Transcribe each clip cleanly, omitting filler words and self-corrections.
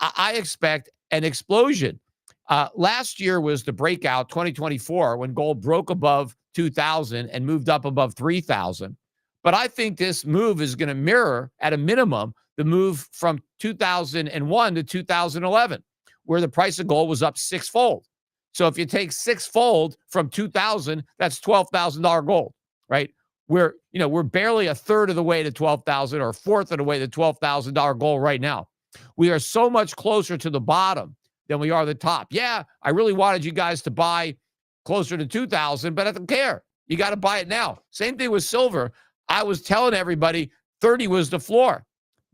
I expect an explosion. Last year was the breakout, 2024, when gold broke above 2,000 and moved up above 3,000. But I think this move is going to mirror, at a minimum, the move from 2001 to 2011, where the price of gold was up sixfold. So if you take sixfold from 2,000, that's $12,000 gold, right? We're barely a third of the way to 12,000 or a fourth of the way to $12,000 gold right now. We are so much closer to the bottom than we are the top. Yeah, I really wanted you guys to buy closer to 2,000, but I don't care. You got to buy it now. Same thing with silver. I was telling everybody 30 was the floor.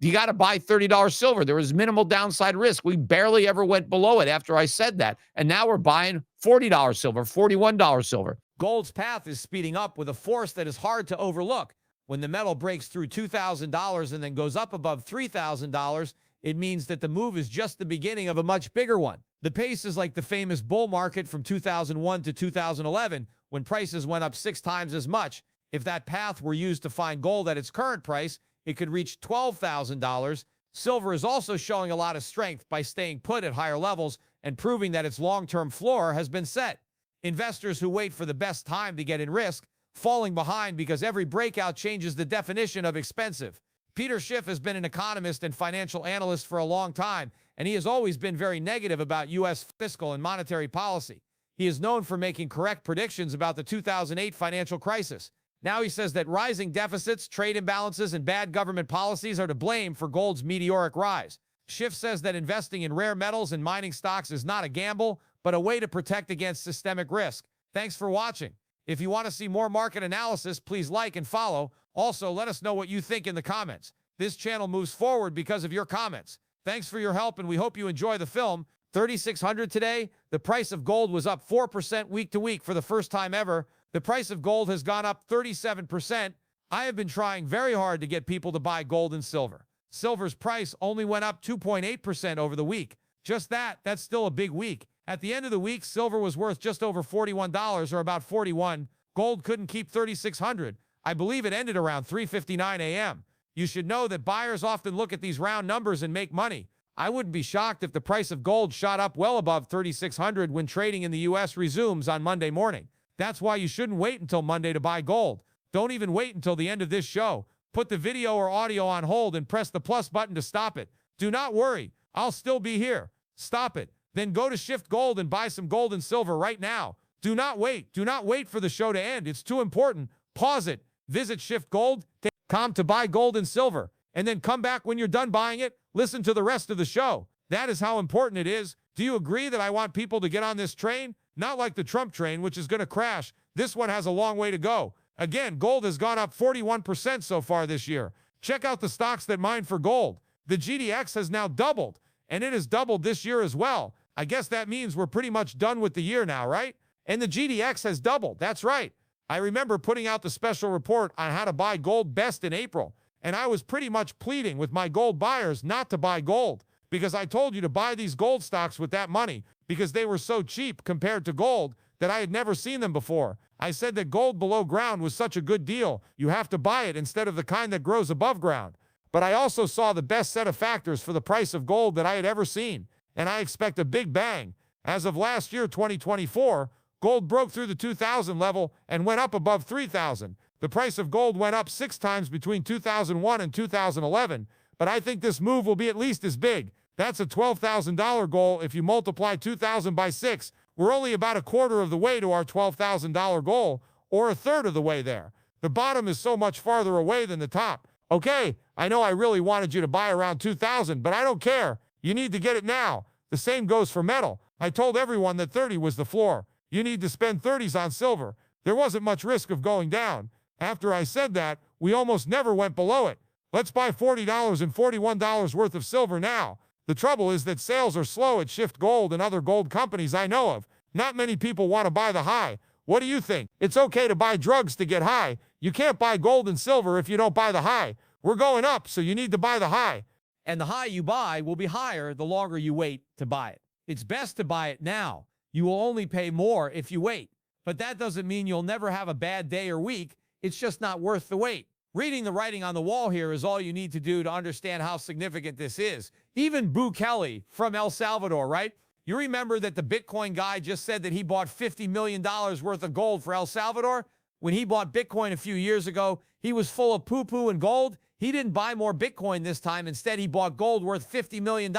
You got to buy $30 silver. There was minimal downside risk. We barely ever went below it after I said that. And now we're buying $40 silver, $41 silver. Gold's path is speeding up with a force that is hard to overlook. When the metal breaks through $2,000 and then goes up above $3,000, it means that the move is just the beginning of a much bigger one. The pace is like the famous bull market from 2001 to 2011, when prices went up 6 times as much. If that path were used to find gold at its current price, it could reach $12,000. Silver is also showing a lot of strength by staying put at higher levels and proving that its long-term floor has been set. Investors who wait for the best time to get in risk, falling behind because every breakout changes the definition of expensive. Peter Schiff has been an economist and financial analyst for a long time, and he has always been very negative about U.S. fiscal and monetary policy. He is known for making correct predictions about the 2008 financial crisis. Now he says that rising deficits, trade imbalances, and bad government policies are to blame for gold's meteoric rise. Schiff says that investing in rare metals and mining stocks is not a gamble, but a way to protect against systemic risk. Thanks for watching. If you want to see more market analysis, please like and follow. Also, let us know what you think in the comments. This channel moves forward because of your comments. Thanks for your help, and we hope you enjoy the film. 3,600 today. The price of gold was up 4% week to week for the first time ever. The price of gold has gone up 37%. I have been trying very hard to get people to buy gold and silver. Silver's price only went up 2.8% over the week. Just that's still a big week. At the end of the week, silver was worth just over $41, or about 41. Gold couldn't keep 3,600. I believe it ended around 3:59 a.m. You should know that buyers often look at these round numbers and make money. I wouldn't be shocked if the price of gold shot up well above 3,600 when trading in the U.S. resumes on Monday morning. That's why you shouldn't wait until Monday to buy gold. Don't even wait until the end of this show. Put the video or audio on hold and press the plus button to stop it. Do not worry. I'll still be here. Stop it. Then go to Shift Gold and buy some gold and silver right now. Do not wait. Do not wait for the show to end. It's too important. Pause it. Visit shiftgold.com to buy gold and silver, and then come back when you're done buying it. Listen to the rest of the show. That is how important it is. Do you agree that I want people to get on this train? Not like the Trump train, which is going to crash. This one has a long way to go. Again, gold has gone up 41% so far this year. Check out the stocks that mine for gold. The GDX has now doubled, and it has doubled this year as well. I guess that means we're pretty much done with the year now, right? And the GDX has doubled. That's right. I remember putting out the special report on how to buy gold best in April, and I was pretty much pleading with my gold buyers not to buy gold, because I told you to buy these gold stocks with that money because they were so cheap compared to gold that I had never seen them before. I said that gold below ground was such a good deal. You have to buy it instead of the kind that grows above ground. But I also saw the best set of factors for the price of gold that I had ever seen, and I expect a big bang. As of last year, 2024, gold broke through the 2,000 level and went up above 3,000. The price of gold went up 6 times between 2001 and 2011, but I think this move will be at least as big. That's a $12,000 goal if you multiply 2,000 by 6. We're only about a quarter of the way to our $12,000 goal, or a third of the way there. The bottom is so much farther away than the top. Okay, I know I really wanted you to buy around 2,000, but I don't care. You need to get it now. The same goes for metal. I told everyone that 30 was the floor. You need to spend 30s on silver. There wasn't much risk of going down. After I said that, we almost never went below it. Let's buy $40 and $41 worth of silver now. The trouble is that sales are slow at Shift Gold and other gold companies I know of. Not many people want to buy the high. What do you think? It's okay to buy drugs to get high. You can't buy gold and silver if you don't buy the high. We're going up, so you need to buy the high. And the high you buy will be higher the longer you wait to buy it. It's best to buy it now. You will only pay more if you wait. But that doesn't mean you'll never have a bad day or week. It's just not worth the wait. Reading the writing on the wall here is all you need to do to understand how significant this is. Even Boo Kelly from El Salvador, right? You remember that the Bitcoin guy just said that he bought $50 million worth of gold for El Salvador? When he bought Bitcoin a few years ago, he was full of poo-poo and gold. He didn't buy more Bitcoin this time. Instead, he bought gold worth $50 million.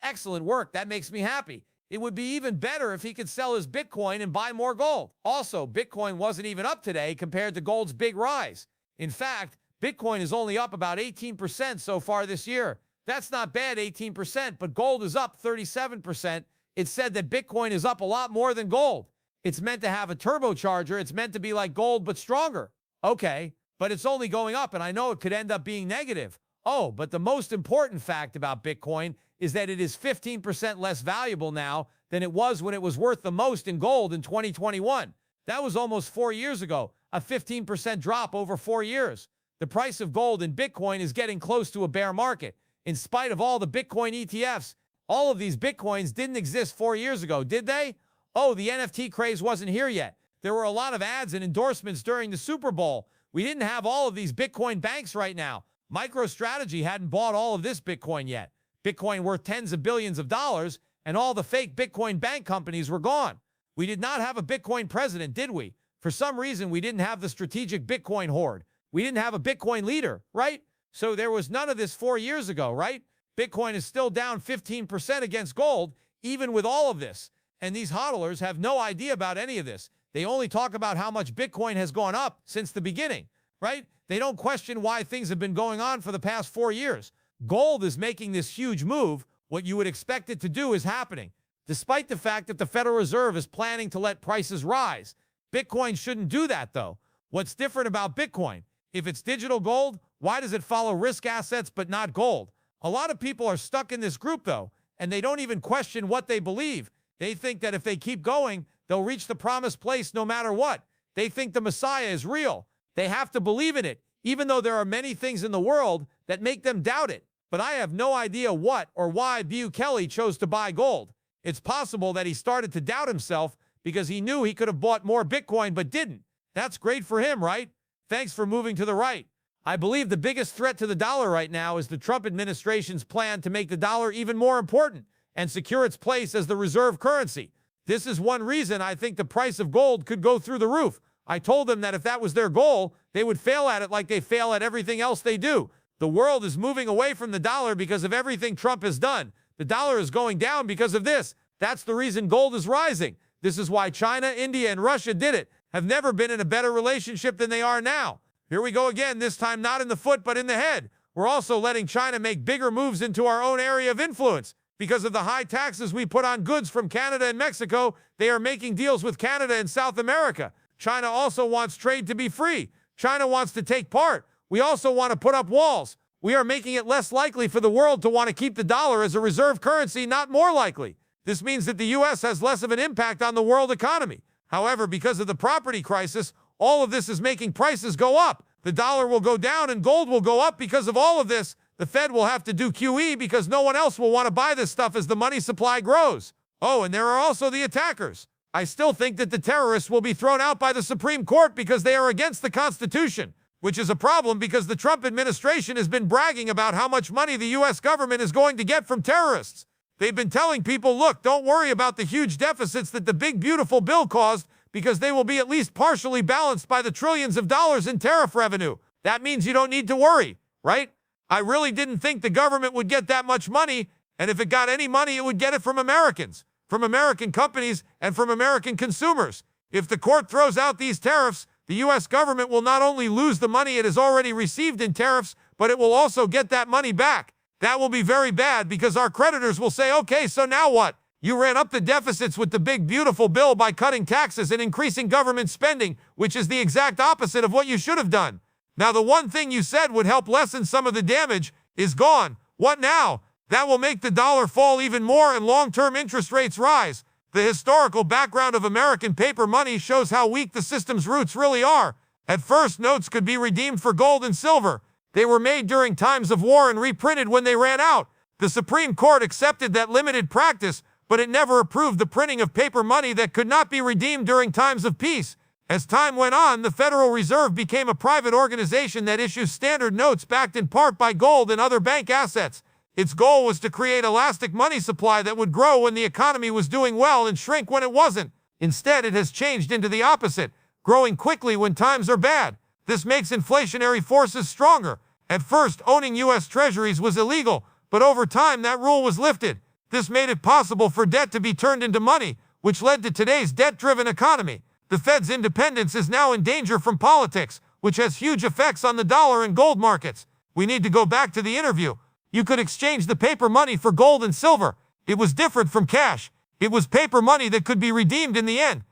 Excellent work. That makes me happy. It would be even better if he could sell his Bitcoin and buy more gold. Also, Bitcoin wasn't even up today compared to gold's big rise. In fact, Bitcoin is only up about 18% so far this year. That's not bad, 18%, but gold is up 37%. It's said that Bitcoin is up a lot more than gold. It's meant to have a turbocharger. It's meant to be like gold, but stronger. Okay, but it's only going up, and I know it could end up being negative. Oh, but the most important fact about Bitcoin is that it is 15% less valuable now than it was when it was worth the most in gold in 2021. That was almost 4 years ago, a 15% drop over 4 years. The price of gold in Bitcoin is getting close to a bear market. In spite of all the Bitcoin ETFs, all of these Bitcoins didn't exist 4 years ago, did they? Oh, the NFT craze wasn't here yet. There were a lot of ads and endorsements during the Super Bowl. We didn't have all of these Bitcoin banks right now. MicroStrategy hadn't bought all of this Bitcoin yet. Bitcoin worth tens of billions of dollars, and all the fake Bitcoin bank companies were gone. We did not have a Bitcoin president, did we? For some reason, we didn't have the strategic Bitcoin horde. We didn't have a Bitcoin leader, right? So there was none of this 4 years ago, right? Bitcoin is still down 15% against gold, even with all of this. And these hodlers have no idea about any of this. They only talk about how much Bitcoin has gone up since the beginning, right? They don't question why things have been going on for the past 4 years. Gold is making this huge move. What you would expect it to do is happening. Despite the fact that the Federal Reserve is planning to let prices rise, Bitcoin shouldn't do that, though. What's different about Bitcoin? If it's digital gold, why does it follow risk assets but not gold? A lot of people are stuck in this group, though, and they don't even question what they believe. They think that if they keep going, they'll reach the promised place no matter what. They think the Messiah is real. They have to believe in it, even though there are many things in the world that make them doubt it. But I have no idea what or why Boo Kelly chose to buy gold. It's possible that he started to doubt himself because he knew he could have bought more Bitcoin but didn't. That's great for him, right? Thanks for moving to the right. I believe the biggest threat to the dollar right now is the Trump administration's plan to make the dollar even more important and secure its place as the reserve currency. This is one reason I think the price of gold could go through the roof. I told them that if that was their goal, they would fail at it like they fail at everything else they do. The world is moving away from the dollar because of everything Trump has done. The dollar is going down because of this. That's the reason gold is rising. This is why China, India, and Russia did it. Have never been in a better relationship than they are now. Here we go again, this time not in the foot, but in the head. We're also letting China make bigger moves into our own area of influence. Because of the high taxes we put on goods from Canada and Mexico, they are making deals with Canada and South America. China also wants trade to be free. China wants to take part. We also want to put up walls. We are making it less likely for the world to want to keep the dollar as a reserve currency, not more likely. This means that the U.S. has less of an impact on the world economy. However, because of the property crisis, all of this is making prices go up. The dollar will go down and gold will go up because of all of this. The Fed will have to do QE because no one else will want to buy this stuff as the money supply grows. Oh, and there are also the attackers. I still think that the terrorists will be thrown out by the Supreme Court because they are against the Constitution, which is a problem because the Trump administration has been bragging about how much money the U.S. government is going to get from terrorists. They've been telling people, look, don't worry about the huge deficits that the big, beautiful bill caused because they will be at least partially balanced by the trillions of dollars in tariff revenue. That means you don't need to worry, right? I really didn't think the government would get that much money, and if it got any money, it would get it from Americans, from American companies, and from American consumers. If the court throws out these tariffs, the U.S. government will not only lose the money it has already received in tariffs, but it will also get that money back. That will be very bad because our creditors will say, okay, so now what? You ran up the deficits with the big, beautiful bill by cutting taxes and increasing government spending, which is the exact opposite of what you should have done. Now, the one thing you said would help lessen some of the damage is gone. What now? That will make the dollar fall even more and long-term interest rates rise. The historical background of American paper money shows how weak the system's roots really are. At first, notes could be redeemed for gold and silver. They were made during times of war and reprinted when they ran out. The Supreme Court accepted that limited practice, but it never approved the printing of paper money that could not be redeemed during times of peace. As time went on, the Federal Reserve became a private organization that issues standard notes backed in part by gold and other bank assets. Its goal was to create elastic money supply that would grow when the economy was doing well and shrink when it wasn't. Instead, it has changed into the opposite, growing quickly when times are bad. This makes inflationary forces stronger. At first, owning U.S. Treasuries was illegal, but over time that rule was lifted. This made it possible for debt to be turned into money, which led to today's debt-driven economy. The Fed's independence is now in danger from politics, which has huge effects on the dollar and gold markets. We need to go back to the interview. You could exchange the paper money for gold and silver. It was different from cash. It was paper money that could be redeemed in the end.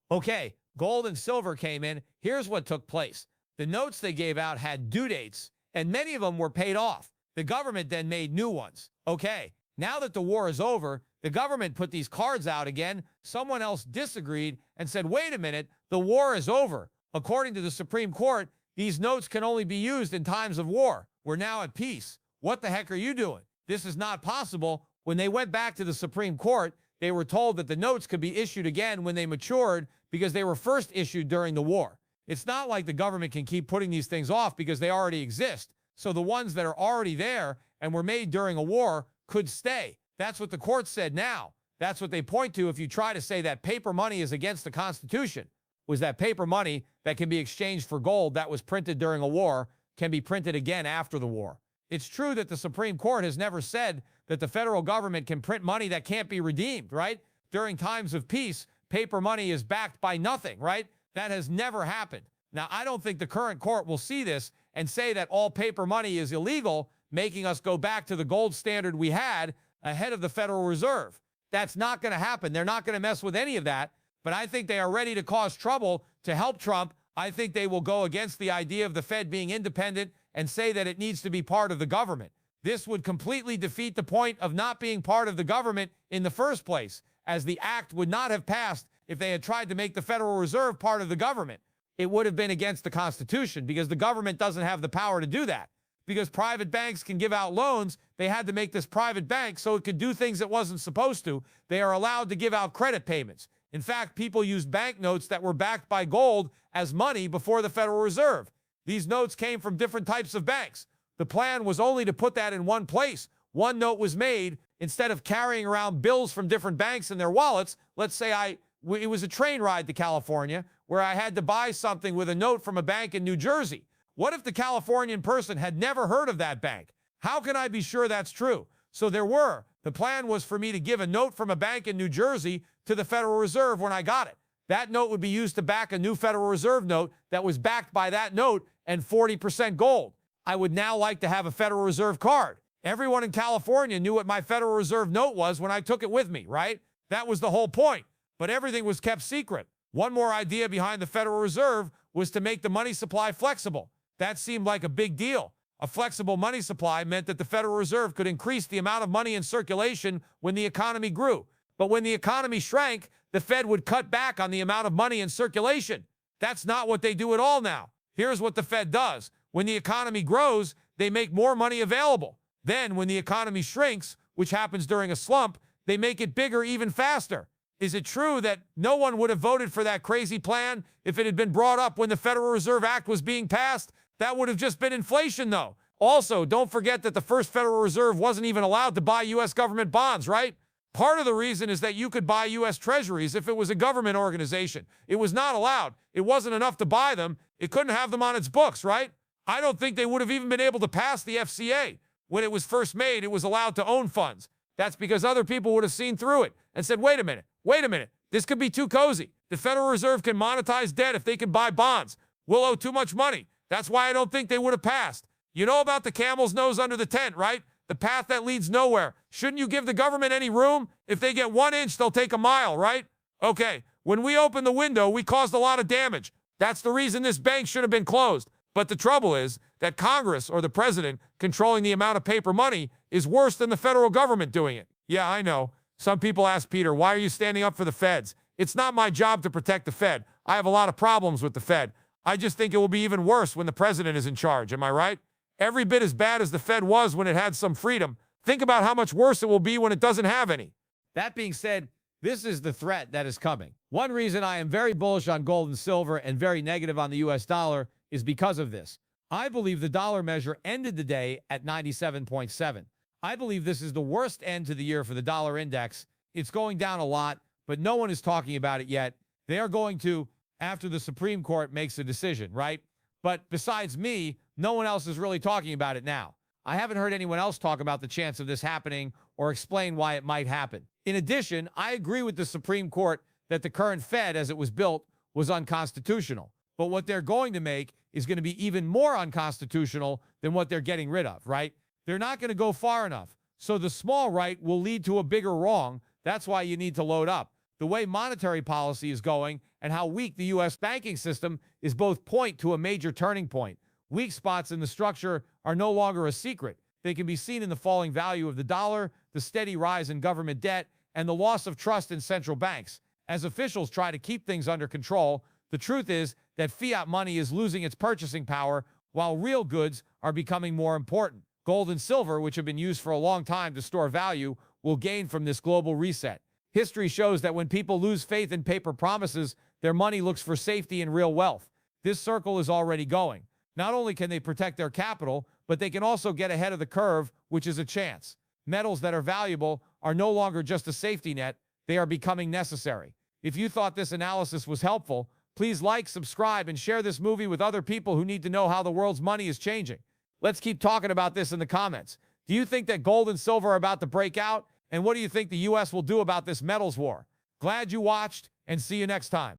Okay, gold and silver came in. Here's what took place. The notes they gave out had due dates, and many of them were paid off. The government then made new ones. Okay, now that the war is over, the government put these cards out again. Someone else disagreed and said, wait a minute, the war is over. According to the Supreme Court, these notes can only be used in times of war. We're now at peace. What the heck are you doing? This is not possible. When they went back to the Supreme Court, they were told that the notes could be issued again when they matured because they were first issued during the war. It's not like the government can keep putting these things off because they already exist. So the ones that are already there and were made during a war could stay. That's what the court said now. That's what they point to if you try to say that paper money is against the Constitution, was that paper money that can be exchanged for gold that was printed during a war can be printed again after the war. It's true that the Supreme Court has never said that the federal government can print money that can't be redeemed, right? During times of peace, paper money is backed by nothing, right? That has never happened. Now, I don't think the current court will see this and say that all paper money is illegal, making us go back to the gold standard we had ahead of the Federal Reserve. That's not going to happen. They're not going to mess with any of that, but I think they are ready to cause trouble to help Trump. I think they will go against the idea of the Fed being independent and say that it needs to be part of the government. This would completely defeat the point of not being part of the government in the first place, as the act would not have passed if they had tried to make the Federal Reserve part of the government. It would have been against the Constitution because the government doesn't have the power to do that. Because private banks can give out loans, they had to make this private bank so it could do things it wasn't supposed to. They are allowed to give out credit payments. In fact, people used banknotes that were backed by gold as money before the Federal Reserve. These notes came from different types of banks. The plan was only to put that in one place. One note was made. Instead of carrying around bills from different banks in their wallets, let's say it was a train ride to California where I had to buy something with a note from a bank in New Jersey. What if the Californian person had never heard of that bank? How can I be sure that's true? So the plan was for me to give a note from a bank in New Jersey to the Federal Reserve when I got it. That note would be used to back a new Federal Reserve note that was backed by that note and 40% gold. I would now like to have a Federal Reserve card. Everyone in California knew what my Federal Reserve note was when I took it with me, right? That was the whole point. But everything was kept secret. One more idea behind the Federal Reserve was to make the money supply flexible. That seemed like a big deal. A flexible money supply meant that the Federal Reserve could increase the amount of money in circulation when the economy grew. But when the economy shrank, the Fed would cut back on the amount of money in circulation. That's not what they do at all now. Here's what the Fed does. When the economy grows, they make more money available. Then, when the economy shrinks, which happens during a slump, they make it bigger even faster. Is it true that no one would have voted for that crazy plan if it had been brought up when the Federal Reserve Act was being passed? That would have just been inflation, though. Also, don't forget that the first Federal Reserve wasn't even allowed to buy U.S. government bonds, right? Part of the reason is that you could buy U.S. Treasuries if it was a government organization. It was not allowed. It wasn't enough to buy them. It couldn't have them on its books, right? I don't think they would have even been able to pass the FCA. When it was first made, it was allowed to own funds. That's because other people would have seen through it and said, wait a minute, this could be too cozy. The Federal Reserve can monetize debt if they can buy bonds. We'll owe too much money. That's why I don't think they would have passed. You know about the camel's nose under the tent, right? The path that leads nowhere. Shouldn't you give the government any room? If they get 1 inch, they'll take a mile, right? Okay, when we opened the window, we caused a lot of damage. That's the reason this bank should have been closed. But the trouble is that Congress or the president controlling the amount of paper money is worse than the federal government doing it. Yeah, I know. Some people ask Peter, why are you standing up for the feds? It's not my job to protect the Fed. I have a lot of problems with the Fed. I just think it will be even worse when the president is in charge. Am I right? Every bit as bad as the Fed was when it had some freedom. Think about how much worse it will be when it doesn't have any. That being said, This is the threat that is coming. One reason I am very bullish on gold and silver and very negative on the US dollar is because of this. I believe the dollar measure ended the day at 97.7. I believe this is the worst end to the year for the dollar index. It's going down a lot, but no one is talking about it yet. They are going to after the Supreme Court makes a decision, right? But besides me, no one else is really talking about it now. I haven't heard anyone else talk about the chance of this happening or explain why it might happen. In addition, I agree with the Supreme Court that the current Fed, as it was built, was unconstitutional. But what they're going to make is going to be even more unconstitutional than what they're getting rid of, right? They're not going to go far enough. So the small right will lead to a bigger wrong. That's why you need to load up. The way monetary policy is going and how weak the U.S. banking system is both point to a major turning point. Weak spots in the structure are no longer a secret. They can be seen in the falling value of the dollar, the steady rise in government debt, and the loss of trust in central banks. As officials try to keep things under control, the truth is that fiat money is losing its purchasing power while real goods are becoming more important. Gold and silver, which have been used for a long time to store value, will gain from this global reset. History shows that when people lose faith in paper promises, their money looks for safety in real wealth. This circle is already going. Not only can they protect their capital, but they can also get ahead of the curve, which is a chance. Metals that are valuable are no longer just a safety net, they are becoming necessary. If you thought this analysis was helpful, please like, subscribe, and share this movie with other people who need to know how the world's money is changing. Let's keep talking about this in the comments. Do you think that gold and silver are about to break out? And what do you think the U.S. will do about this metals war? Glad you watched, and see you next time.